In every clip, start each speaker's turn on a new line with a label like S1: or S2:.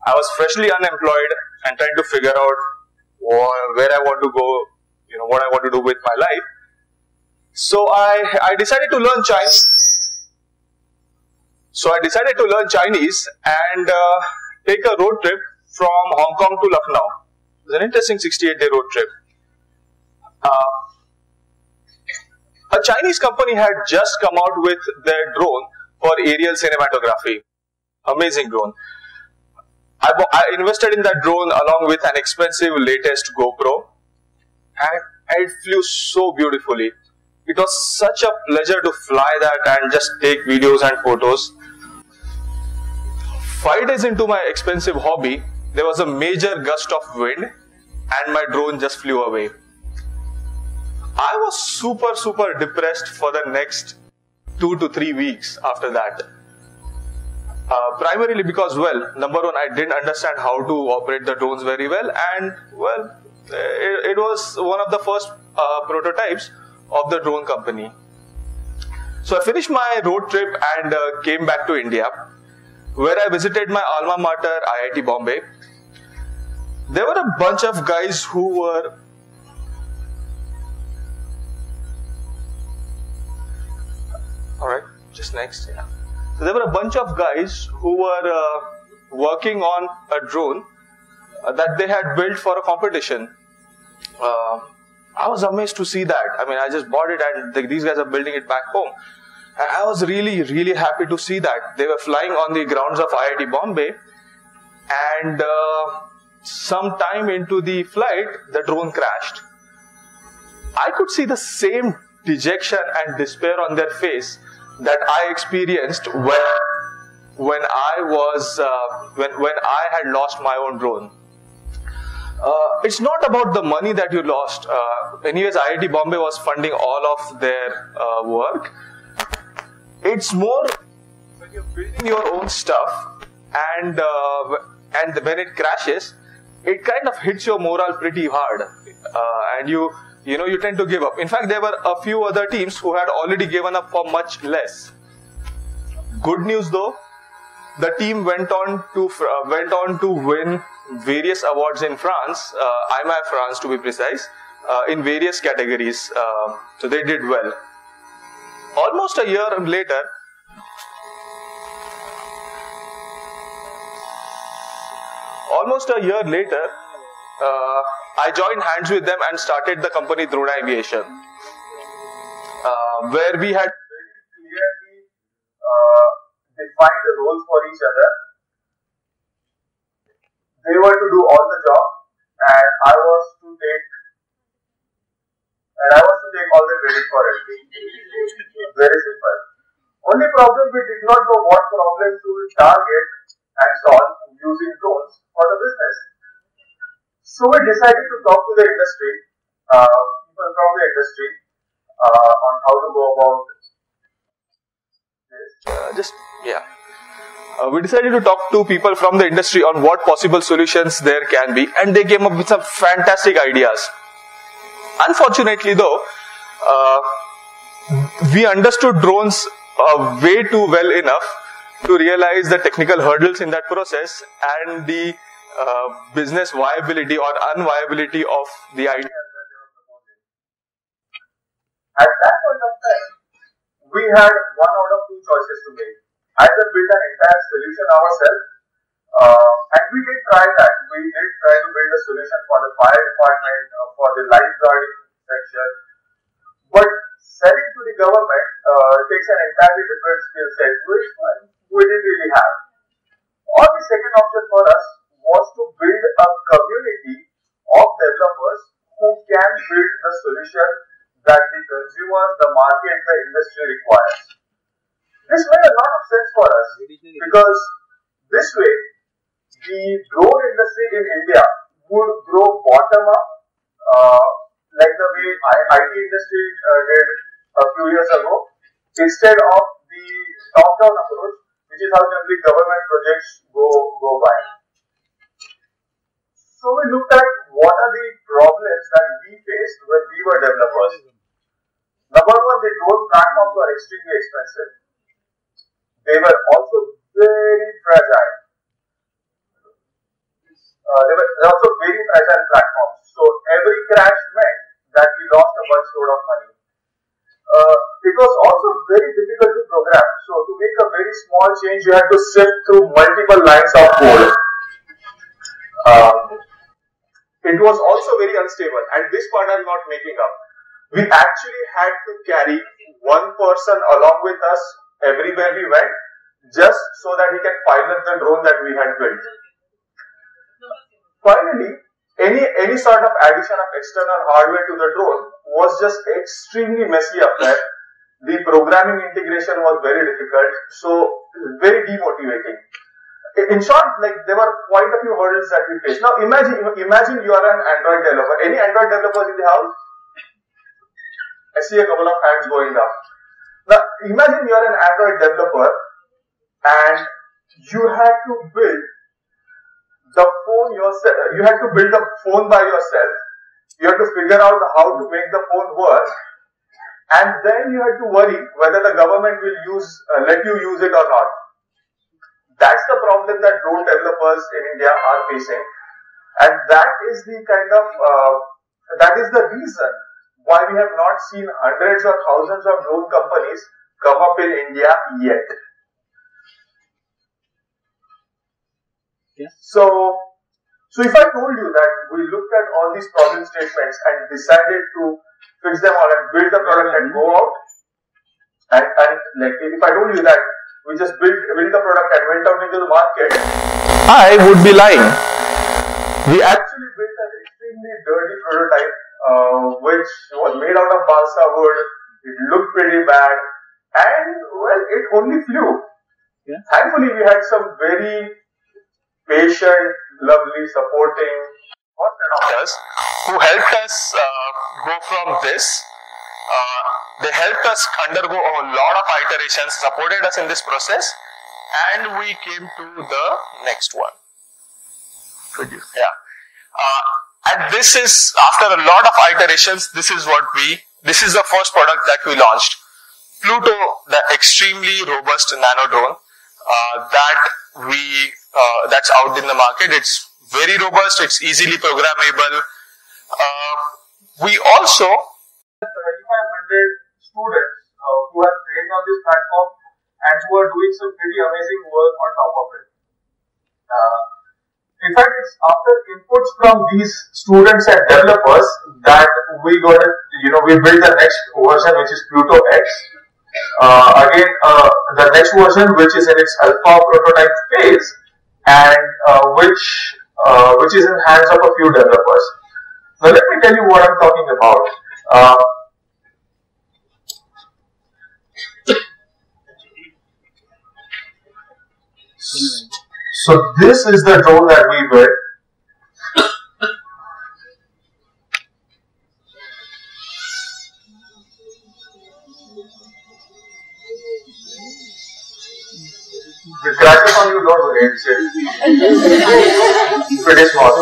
S1: I was freshly unemployed and trying to figure out where I want to go, what I want to do with my life. So I decided to learn Chinese. And take a road trip from Hong Kong to Lucknow. It was an interesting 68-day road trip. A Chinese company had just come out with their drone for aerial cinematography. Amazing drone. I invested in that drone along with an expensive latest GoPro, and it flew so beautifully. It was such a pleasure to fly that and just take videos and photos. 5 days into my expensive hobby, there was a major gust of wind and my drone just flew away. I was super depressed for the next 2 to 3 weeks after that. Primarily because, number one, I didn't understand how to operate the drones very well, and it was one of the first prototypes of the drone company. So I finished my road trip and came back to India, where I visited my alma mater, IIT Bombay. There were a bunch of guys who were So there were a bunch of guys who were working on a drone that they had built for a competition. I was amazed to see that. I mean, I just bought it and these guys are building it back home. And I was really happy to see that. They were flying on the grounds of IIT Bombay, and some time into the flight, the drone crashed. I could see the same dejection and despair on their face that I experienced when I had lost my own drone. It's not about the money that you lost. Anyways, IIT Bombay was funding all of their work. It's more when you're building your own stuff and when it crashes, it kind of hits your morale pretty hard, and you tend to give up. In fact, there were a few other teams who had already given up for much less. Good news though, the team went on to win various awards in France, IMA France to be precise, in various categories. So they did well. Almost a year later, I joined hands with them and started the company Drone Aviation, where we had very clearly defined the roles for each other. They were to do all the job, and I was to take all the credit for it. Very simple. Only problem, we did not know what problem to target and solve using drones for the business. So we decided to talk to the industry, people from the industry, on how to go about this. We decided to talk to people from the industry on what possible solutions there can be, and they came up with some fantastic ideas. Unfortunately though, we understood drones way too well enough to realize the technical hurdles in that process and the business viability or unviability of the idea that they were proposing. At that point of time, we had one out of two choices to make. Either build an entire solution ourselves, and we did try that. We did try to build a solution for the fire department, for the lifeguarding section, but selling to the government takes an entirely different skill set, which we didn't really have. Or the second option for us was to build a community of developers who can build the solution that the consumers, the market, the industry requires. This made a lot of sense for us, because this way the drone industry in India would grow bottom up, like the way IT industry did a few years ago, instead of the top-down approach, which is how generally government projects go by. So we looked at what are the problems that we faced when we were developers. Number one, the drone platforms were extremely expensive. They were also very fragile.
S2: They were also very fragile platforms. So every crash meant that we lost a bunch load of money. It was also very difficult to program. So to make a very small change, you had to sift through multiple lines of code. It was also very unstable, and this part I'm not making up. We actually had to carry one person along with us everywhere we went, just so that he can pilot the drone that we had built. Finally, any sort of addition of external hardware to the drone was just extremely messy affair. The programming integration was very difficult, so very demotivating. In short, like there were quite a few hurdles that we faced. Now imagine you are an Android developer. Any Android developers in the house? I see a couple of hands going up. Now imagine you are an Android developer and you had to build the phone yourself. You had to build the phone by yourself. You had to figure out how to make the phone work, and then you had to worry whether the government will let you use it or not. That's the problem that drone developers in India are facing, and that is the reason why we have not seen hundreds or thousands of drone companies come up in India yet.
S3: Yeah.
S2: So if I told you that we looked at all these problem statements and decided to fix them all and build a product and go out, and like if I told you that we just built the product and went out into the market, I would be lying. We actually built an extremely dirty prototype, which was made out of balsa wood. It looked pretty bad, and well, it only flew.
S3: Yeah.
S2: Thankfully, we had some very patient, lovely, supporting adopters who helped us go from this. They helped us undergo a lot of iterations, supported us in this process, and we came to the next one. Yeah. And this is, after a lot of iterations, this is the first product that we launched. Pluto, the extremely robust nano-drone that's out in the market. It's very robust, it's easily programmable. We also 3,500 students who are trained on this platform and who are doing some pretty amazing work on top of it. In fact, it's after inputs from these students and developers that we built the next version, which is Pluto X. Again, the next version, which is in its alpha prototype phase, and which is in hands of a few developers. Now, let me tell you what I'm talking about. So this is the drone that we built. The crashes on you, don't worry, it's pretty small.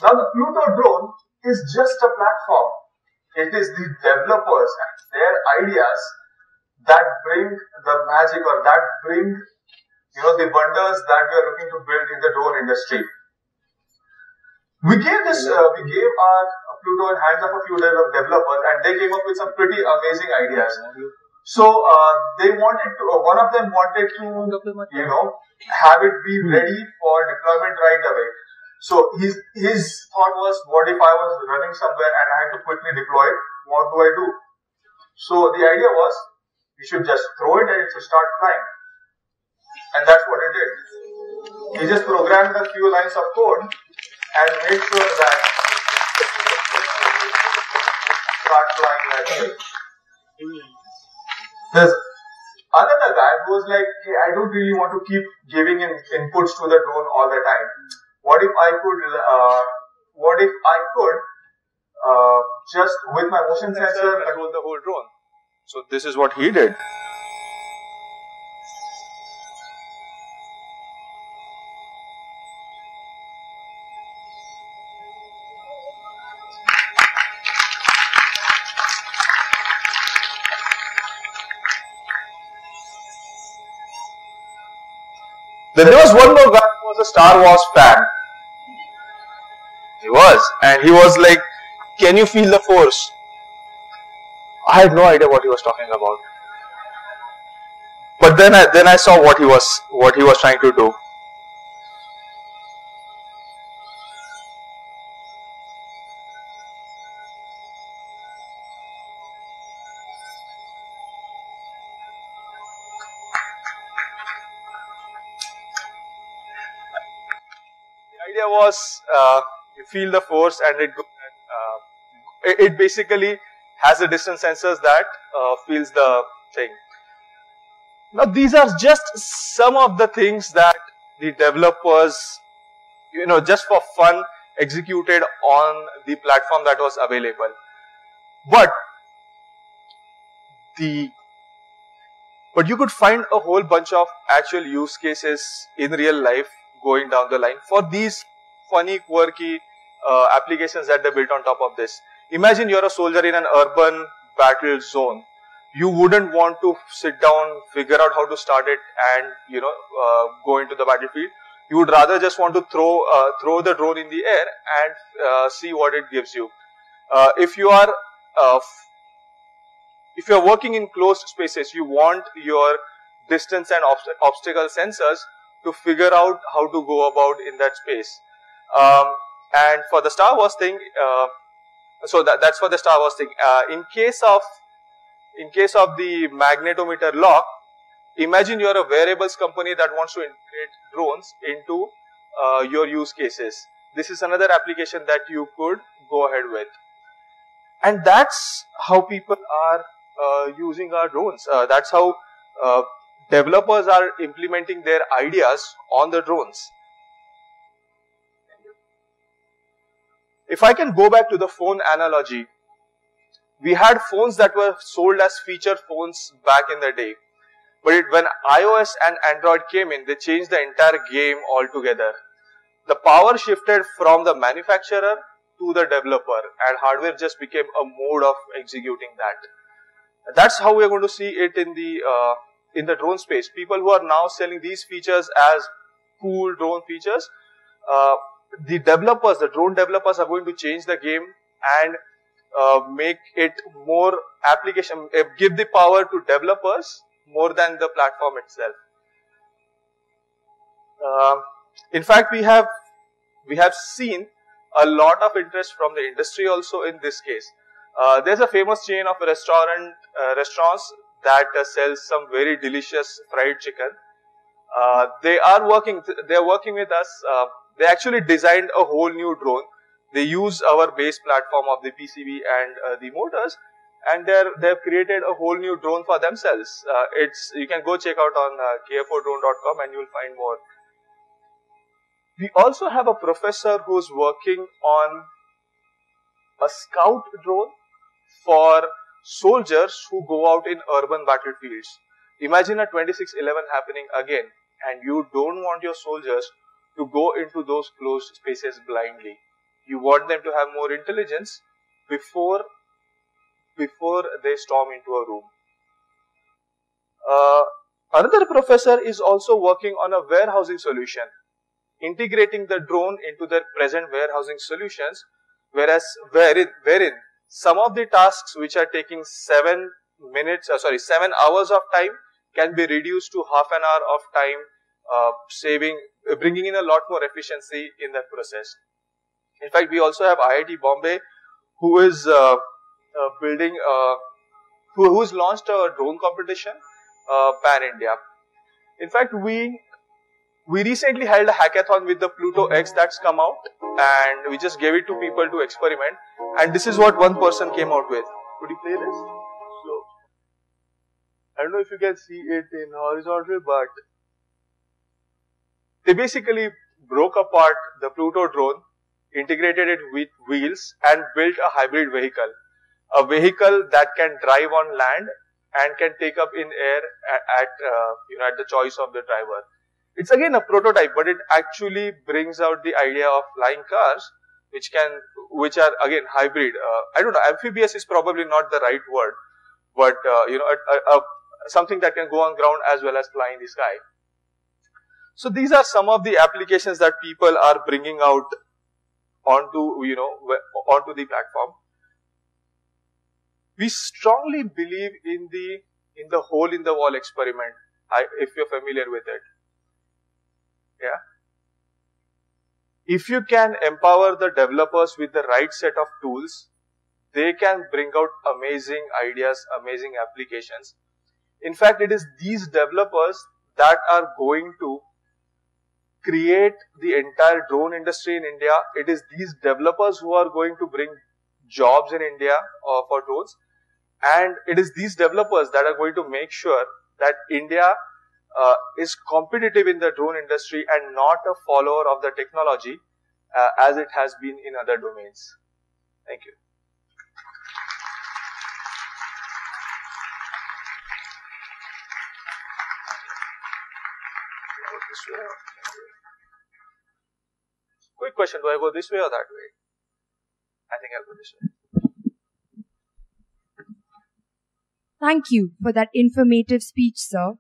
S2: Now the Pluto drone is just a platform. It is the developers and their ideas that bring the magic, or that bring the wonders that we are looking to build in the drone industry. We gave our Pluto in hands of a few developers, and they came up with some pretty amazing ideas. So one of them wanted to have it be ready for deployment right away. So his thought was, what if I was running somewhere and I had to quickly deploy it? What do I do? So the idea was, you should just throw it and it should start flying. And that's what it did. He just programmed a few lines of code and made sure that start flying like this. There's another guy who was like, hey, I don't really want to keep giving in inputs to the drone all the time. What if I could just with my motion sensor control the whole drone? So this is what he did.
S1: Then there was one more guy who was a Star Wars fan. He was, and he was like, "Can you feel the Force?" I had no idea what he was talking about. But then I saw what he was trying to do. The idea was you feel the force and it basically has the distance sensors that feels the thing. Now these are just some of the things that the developers, just for fun executed on the platform that was available. But you could find a whole bunch of actual use cases in real life going down the line for these funny, quirky applications that they built on top of this. Imagine you're a soldier in an urban battle zone. You wouldn't want to sit down, figure out how to start it and, go into the battlefield. You would rather just want to throw the drone in the air and see what it gives you. If you are working in closed spaces, you want your distance and obstacle sensors to figure out how to go about in that space. And for the Star Wars thing, so that's for the Star Wars thing. In case of the magnetometer lock, imagine you're a wearables company that wants to integrate drones into your use cases. This is another application that you could go ahead with. And that's how people are using our drones. That's how developers are implementing their ideas on the drones. If I can go back to the phone analogy, we had phones that were sold as feature phones back in the day. But when iOS and Android came in, they changed the entire game altogether. The power shifted from the manufacturer to the developer, and hardware just became a mode of executing that. That's how we are going to see it in the drone space. People who are now selling these features as cool drone features, the drone developers are going to change the game and make it more application, give the power to developers more than the platform itself. In fact, we have seen a lot of interest from the industry also in this case. There's a famous chain of restaurants that sells some very delicious fried chicken. They are working with us. They actually designed a whole new drone. They use our base platform of the PCB and the motors, and they've created a whole new drone for themselves. You can go check out on kfodrone.com and you'll find more. We also have a professor who's working on a scout drone for soldiers who go out in urban battlefields. Imagine a 26/11 happening again, and you don't want your soldiers to go into those closed spaces blindly. You want them to have more intelligence before they storm into a room. Another professor is also working on a warehousing solution, integrating the drone into their present warehousing solutions, wherein some of the tasks which are taking 7 hours of time can be reduced to half an hour of time, bringing in a lot more efficiency in that process. In fact, we also have IIT Bombay, who is who's launched a drone competition pan-India. In fact, we recently held a hackathon with the Pluto X that's come out, and we just gave it to people to experiment, and this is what one person came out with. Could you play this? So, I don't know if you can see it in horizontal, but they basically broke apart the Pluto drone, integrated it with wheels, and built a hybrid vehicle. A vehicle that can drive on land and can take up in air at the choice of the driver. It's again a prototype, but it actually brings out the idea of flying cars, which are again hybrid. I don't know, amphibious is probably not the right word, but something that can go on ground as well as fly in the sky. So these are some of the applications that people are bringing out onto, onto the platform. We strongly believe in the hole in the wall experiment, if you're familiar with it. Yeah. If you can empower the developers with the right set of tools, they can bring out amazing ideas, amazing applications. In fact, it is these developers that are going to create the entire drone industry in India. It is these developers who are going to bring jobs in India for drones. And it is these developers that are going to make sure that India is competitive in the drone industry and not a follower of the technology as it has been in other domains. Thank you. Quick question, do I go this way or that way? I think I'll go this way.
S4: Thank you for that informative speech, sir.